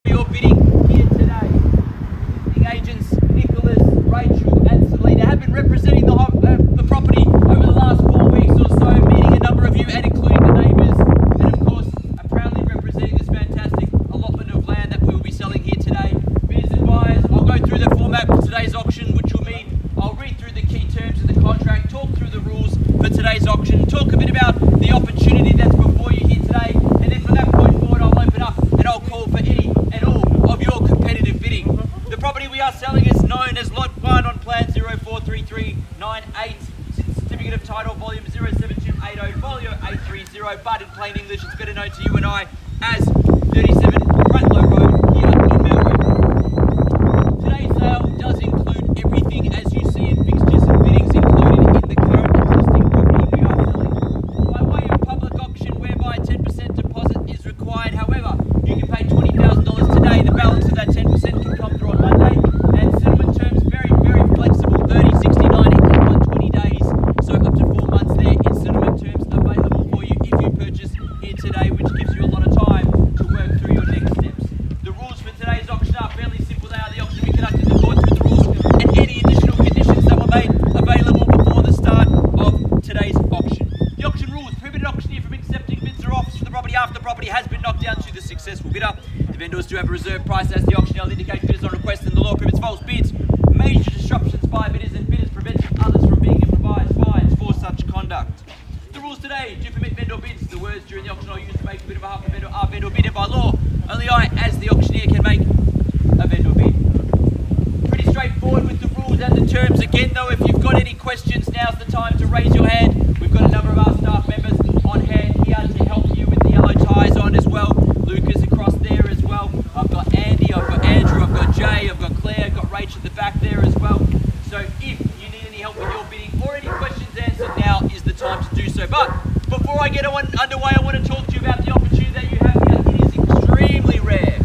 Your bidding here today. Listing agents Nicholas, Rachel and Selena have been representing the property over the last 4 weeks or so, meeting a number of you and including the neighbours, and of course are proudly representing this fantastic allotment of land that we will be selling here today. Bidders and buyers, I'll go through the format for today's auction, which will mean I'll read through the key terms of the contract, talk through the rules for today's auction, talk a bit about the opportunity that's before you here today, and then from that point forward I'll open up and I'll call for any and all of your competitive bidding. The property we are selling is known as Lot 1 on Plan 043398, Certificate of Title Volume 07280, Folio 830, but in plain English it's better known to you and I as 37 Cratloe Road here in Melbourne. Today's sale does include everything as you see in fixtures and fittings included in the current existing property we are selling. By way of public auction whereby 10% deposit is required, however, you can pay $20,000 today. The balance of that 10% can come through on Monday, and settlement terms very, very flexible, 30, 60, 90, and 120 days. So up to 4 months there in settlement terms available for you if you purchase here today, which gives you a lot of time to work through your next steps. The rules for today's auction are fairly simple. They are the auction we conducted in accordance with the rules and any additional conditions that were made available before the start of today's auction. The auction rules prohibit an auctioneer from accepting bids or offers for the property after the property has been knocked down to the successful bidder. The vendors do have a reserve price as the auctioneer will indicate bidders on request, and the law prohibits false bids, major disruptions by bidders, and bidders preventing others from being and provides fines for such conduct. The rules today do permit vendor bids. The words during the auction are used to make a bid on behalf of the vendor are vendor bid, and by law, only I, as the auctioneer, can make a vendor bid. Pretty straightforward with the rules and the terms. Again though, if you've got any questions, now's the time to raise your hand. We've got a number of our staff members on hand here to help you with the yellow ties on as well. Lucas across there as well. I've got Andy, I've got Andrew, I've got Jay, I've got Claire, I've got Rach at the back there as well. So if you need any help with your bidding or any questions answered, now is the time to do so. But before I get underway, I want to talk to you about the opportunity that you have here. It is extremely rare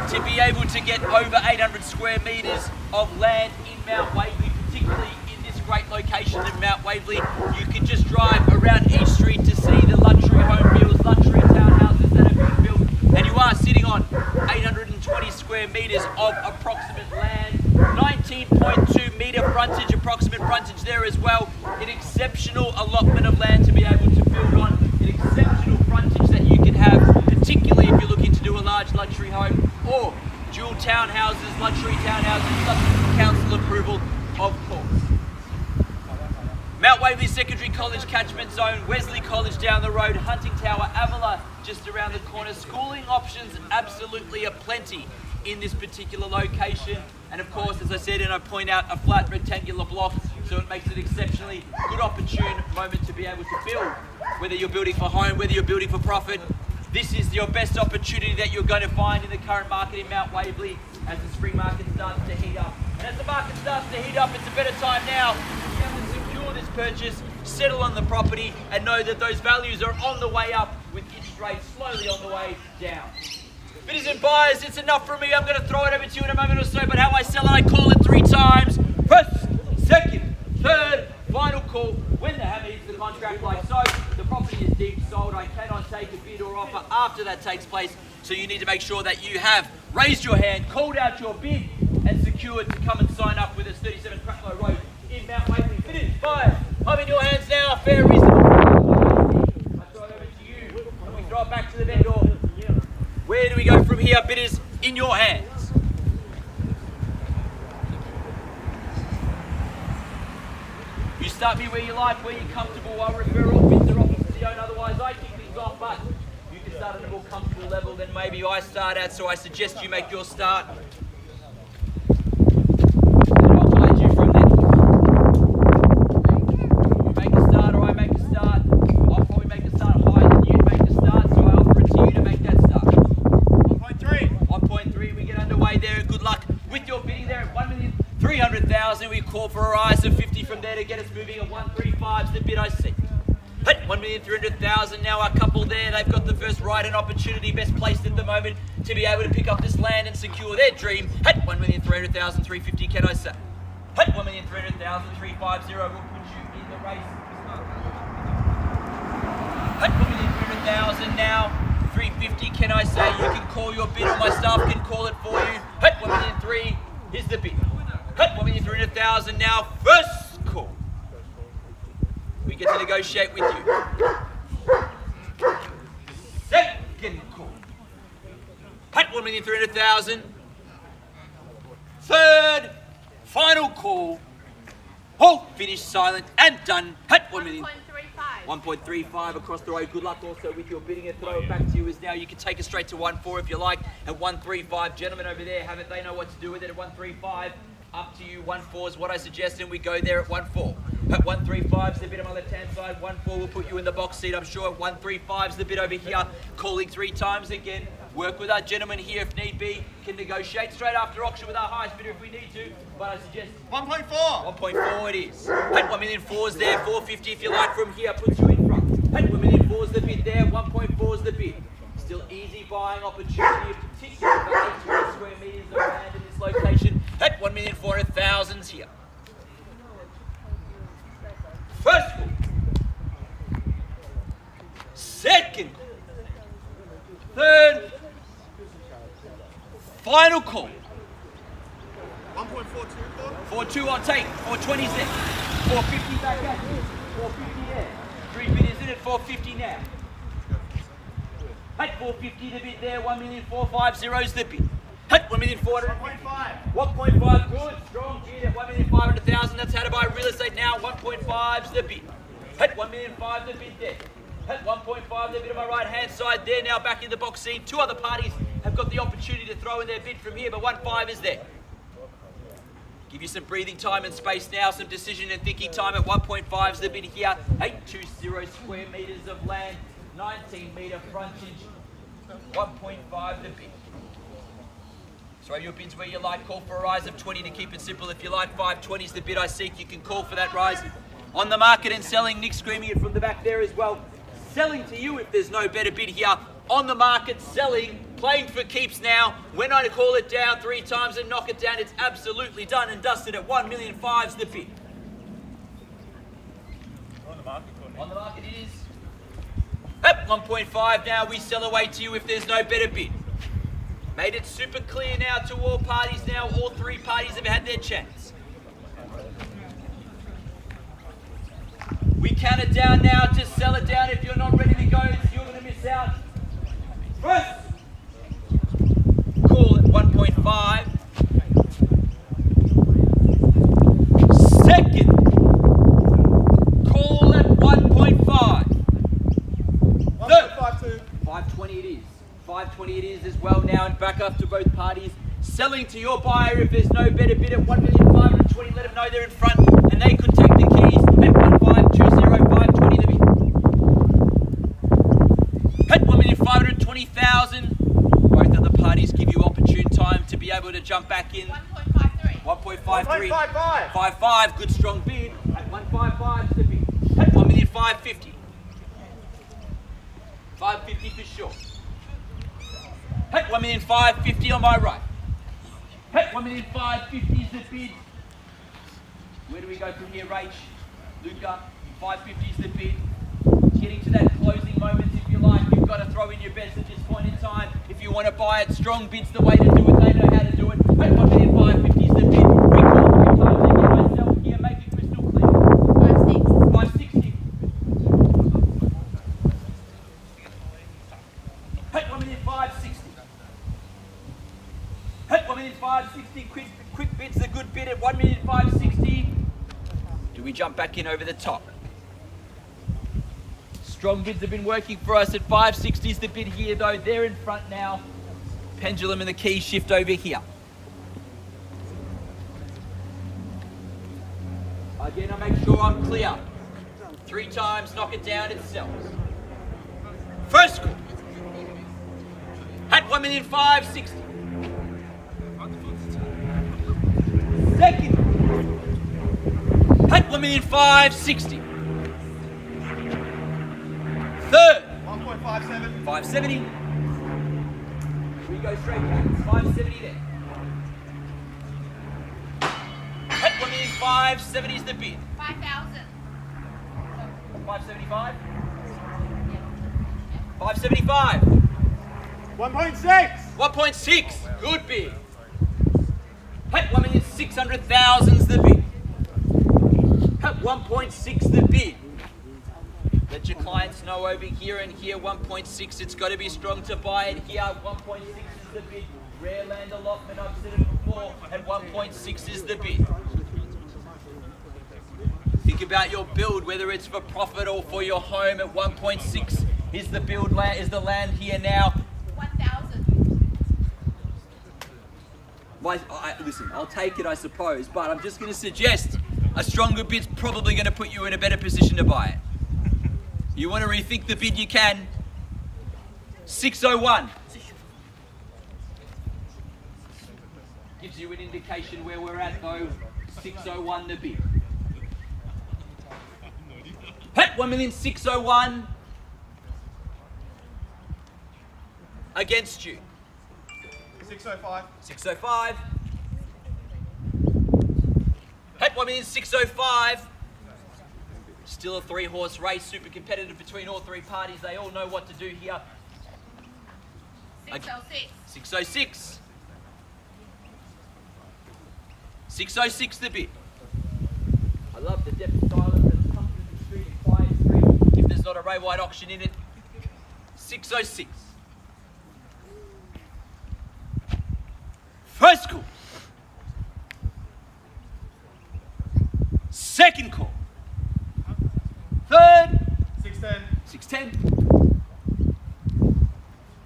to be able to get over 800 square metres of land in Mount Waverley, particularly in this great location in Mount Waverley. You can just drive around East Street to see the luxury home builds, luxury townhouses that have been built, and you are sitting on 820 square metres of approximate land, 19.2 metre frontage, approximate frontage there as well. An exceptional allotment of land to be able to build on, an exceptional frontage that you can have, particularly if you're looking to do a large luxury home or dual townhouses, luxury townhouses, subject to council approval, of course. Mount Waverley Secondary College catchment zone, Wesley College down the road, Hunting Tower, Avila just around the corner. Schooling options absolutely aplenty in this particular location, and of course, as I said, and I point out, a flat rectangular block, so it makes it exceptionally good opportune moment to be able to build. Whether you're building for home, whether you're building for profit, this is your best opportunity that you're going to find in the current market in Mount Waverley as the spring market starts to heat up. And as the market starts to heat up, it's a better time now to be able to secure this purchase, settle on the property, and know that those values are on the way up with interest rates slowly on the way down. Bidders and buyers, it's enough from me. I'm going to throw it over to you in a moment or so, but how I sell it, I call it 3 times. First, second, third, final call. When the hammer hits the contract like so, the property is deemed sold. I cannot take a bid or offer after that takes place, so you need to make sure that you have raised your hand, called out your bid, and secured to come and sign up with us, 37 Cratloe Road in Mount Waverley. Bidders, buyers, I'm in your hands now. A fair, reasonable. I throw it over to you, and we throw it back to the vendor. Where do we go from here, bidders? In your hands. You start me where you like, where you're comfortable. I'll refer all bids or offers to the owner. Otherwise, I kick things off, but you can start at a more comfortable level than maybe I start at, so I suggest you make your start. And I'll guide you from there. You make a start or I make a start. I'll probably make a start higher than you make a start, so I offer it to you to make that start. 1.3, we get underway there. Good luck with your bidding there at 1,300,000. We call for a rise of 50 from there to get us moving at 135's the bid I see. Hey, 1,300,000 now. A couple there. They've got the first right and opportunity, best placed at the moment to be able to pick up this land and secure their dream. Hey, 1,300,000, 350. Can I say? Hey, 1,300,000, 350 will put you in the race. Hey, 1,300,000 now. 350. I say you can call your bid or my staff can call it for you. Hey, 1,003,000, here's the bid. Hey, 1,300,000 now, first call. We get to negotiate with you. Second call. Hey, 1,300,000. Third, final call. Halt, finish, silent, and done. At 1.35 across the road. Good luck also with your bidding, and throw it back to you as now you can take it straight to 1.4 if you like. At 1.35, gentlemen over there have it. They know what to do with it. At 1.35, up to you. 1.4 is what I suggest, and we go there at 1.4. At 1.35 is the bid on my left-hand side. 1.4 will put you in the box seat, I'm sure. 1.35 is the bid over here. Calling 3 times again. Work with our gentlemen here if need be. Can negotiate straight after auction with our highest bidder if we need to. But I suggest 1.4. 1.4 it is. At 1,004,000 is there. 450 if you like from here. Puts you in front. At 1,004,000 is the bid there. 1.4 is the bid. Still easy buying opportunity, particularly for 800 square metres of land in this location. At 1,400,000 here. First call. Second call. Third. Final call. 1.42. 4.2 I'll take. 420's there. 450 back at you. 450 there. 3 bidders in at 450 now. At 450 the bid there. 1,450,000's the bid. At 1,400,000. 1.5 good. Strong bid at 1,500,000. That's how to buy real estate now. 1.5's the bid. At 1,500,000 the bid there. At 1.5 the bid on my right hand side there. Now back in the box seat. 2 other parties have got the opportunity to throw in their bid from here, but 1.5 is there. Give you some breathing time and space now, some decision and thinking time. At 1.5 is the bid here. 820 square metres of land, 19 metre frontage. 1.5 the bid. Throw your bids where you like. Call for a rise of 20 to keep it simple. If you like 520 is the bid I seek, you can call for that rise. On the market and selling. Nick screaming it from the back there as well. Selling to you if there's no better bid here. On the market, selling, playing for keeps now. When I call it down 3 times and knock it down, it's absolutely done and dusted. At 1,005,000's the bid. On the market, on the market it is. At 1.5 now, we sell away to you if there's no better bid. Made it super clear now to all parties now. All 3 parties have had their chance. We count it down now to sell it down. If you're not ready to go, you're going to miss out. First, call at 1.5. Second, call at 1.5. Third, 520 it is. 520 it is as well now, and back up to both parties. Selling to your buyer if there's no better bid at 1,520,000. Let them know they're in front and they could take the keys at 1,520,520 the bid. At 1,520,000. Both of the parties give you opportune time to be able to jump back in. 1.53. 1.53. 1.55. 55. Good strong bid. At 1.55 the bid. At 1,550,000. 550 for sure. At 1,550,000 on my right. At 1,550,000 is the bid. Where do we go from here, Rach? Luca, 550 is the bid. Getting to that closing moment, if you like. You've got to throw in your best at this point in time. If you want to buy it, strong bid's the way to do it. They know how to do it. At 1,550 is the bid. We call 3 times again myself here. Make it crystal clear. 560. At 1,560. At 1,560, quick bid's a good bid at 1,560. Do we jump back in over the top? Strong bids have been working for us at 560 is the bid here though. They're in front now. Pendulum and the keys shift over here. Again, I make sure I'm clear. 3 times, knock it down, it sells. First call. At 1,560,000. Second. At 1,560,000. Third. 1.57. 570. We go straight back. 570 there. At 1,570,000 is the bid. 5,000. 575. 575. 1.6. 1.6. Good bid. At 1,600,000's the bid. At 1.6 the bid. Let your clients know over here and here 1.6. It's got to be strong to buy it here. 1.6 is the bid. Rare land allotment, I've said it before. At 1.6 is the bid. Think about your build, whether it's for profit or for your home. At 1.6 is the build land, is the land here now. 1,000. Listen, I'll take it, I suppose, but I'm just going to suggest a stronger bid's probably going to put you in a better position to buy it. You want to rethink the bid, you can. 601. Gives you an indication where we're at though. 601 the bid. At 1,601,000 against you. 605. 605. At 1,605,000. Still a 3-horse race, super competitive between all three parties. They all know what to do here. 606. 606. 606 the bid. I love the depth of silence that's come through the street and quiet street. If there's not a Ray White auction in it. 606. First call. Second call. Third. 610. 610.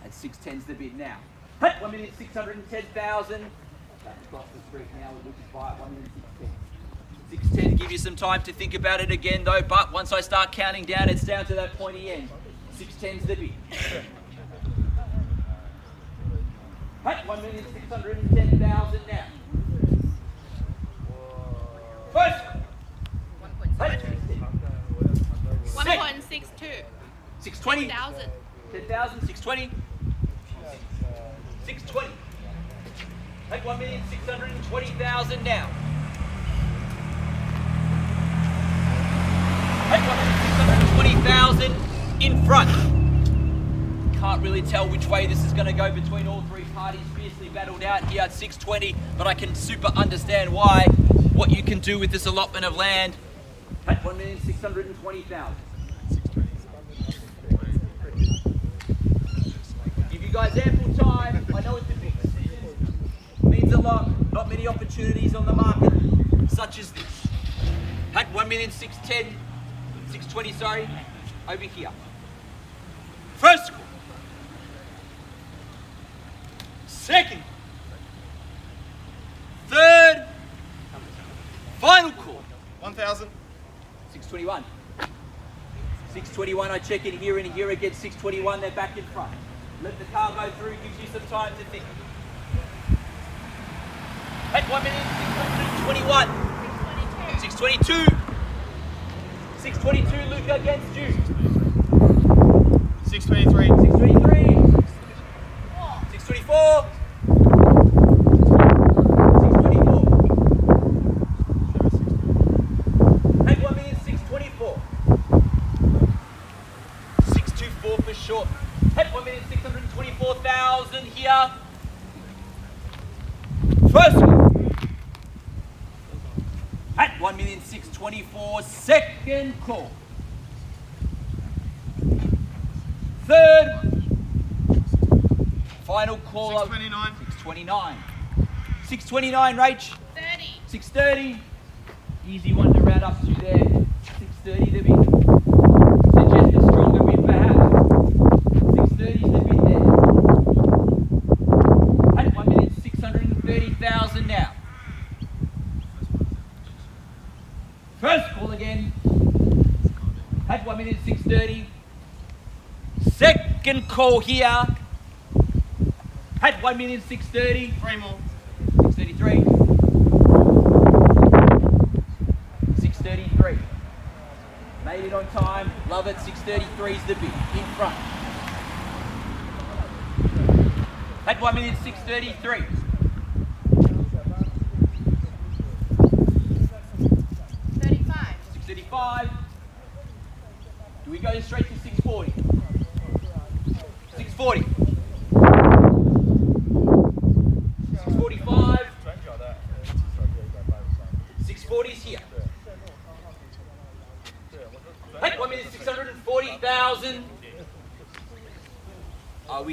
And 610's the bid now. At 1,610,000. That's across the street now. We're looking to buy at 1,610. 610, give you some time to think about it again though, but once I start counting down, it's down to that pointy end. 610's the bid. At 1,610,000 now. First. 1.62. 620. 10,000. 10,000, 620. 620. At 1,620,000 now. At 1,620,000 in front. Can't really tell which way this is going to go between all three parties. Fiercely battled out here at 620, but I can super understand why, what you can do with this allotment of land at 1,620,000. Give you guys ample time. I know it's a big decision. Means a lot. Not many opportunities on the market such as this. At 1,610,000, 620, sorry, over here. First call. Second. Third. Final call. 1,000. 621. 621, I check in here and here again. 621, they're back in front. Let the car go through, gives you some time to think. At 1,621,000. 622. 622, Luca against you. 623. 623. 624. 624. At 1,624,000. 624 for short. At 1,624,000 here. First. At 1,624,000, second call. Third. Final call. 629. 629. 629, Rach. 30. 630. Easy one to round up to there. 630 the bid. Suggest a stronger bid perhaps. 630 is the bid there. At 1,630,000 now. First call again. At 1,630,000. Second call here. At 1,630,000. 3 more. 633. 633. Made it on time. Love it. 633 is the bid. In front. At 1,633,000. 35. 635. Do we go straight to 640? 640.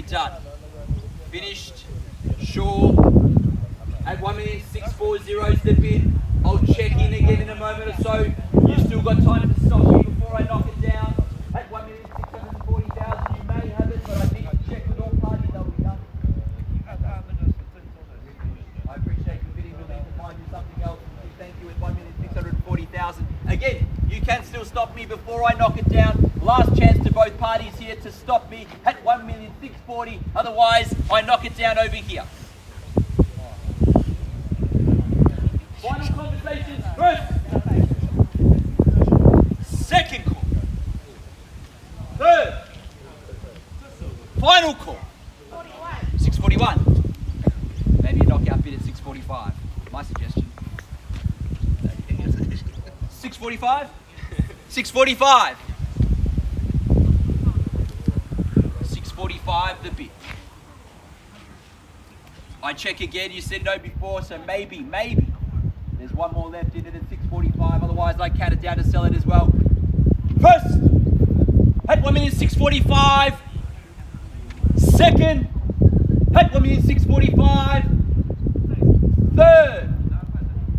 be done. Finished. Sure. At 1,640 is the bid. I'll check in again in a moment or so. You've still got time to stop me before I knock it down. At 1,640,000 you may have it, but I need to check with all parties that will be done. I appreciate you bidding. We'll need to find you something else. Thank you at 1,640,000. Again, you can still stop me before I knock it down. Last chance to both parties here to stop me at 1,640,000. Otherwise, I knock it down over here. Final conversations first. Second call. Third. Final call. 641. Maybe a knockout bid at 645. My suggestion. 645? 645. 645 the bid. I check again, you said no before, so maybe. There's one more left in it at 645, otherwise I count it down to sell it as well. First, at 1,645,000. Second, at 1,645,000. Third,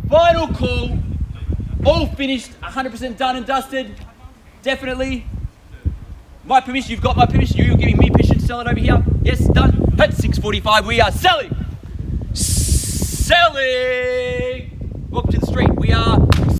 final call. All finished, 100% done and dusted. Definitely. My permission, you've got my permission. You're giving me permission to sell it over here. Yes, done. At 645, we are selling. Selling. Walk to the street. We are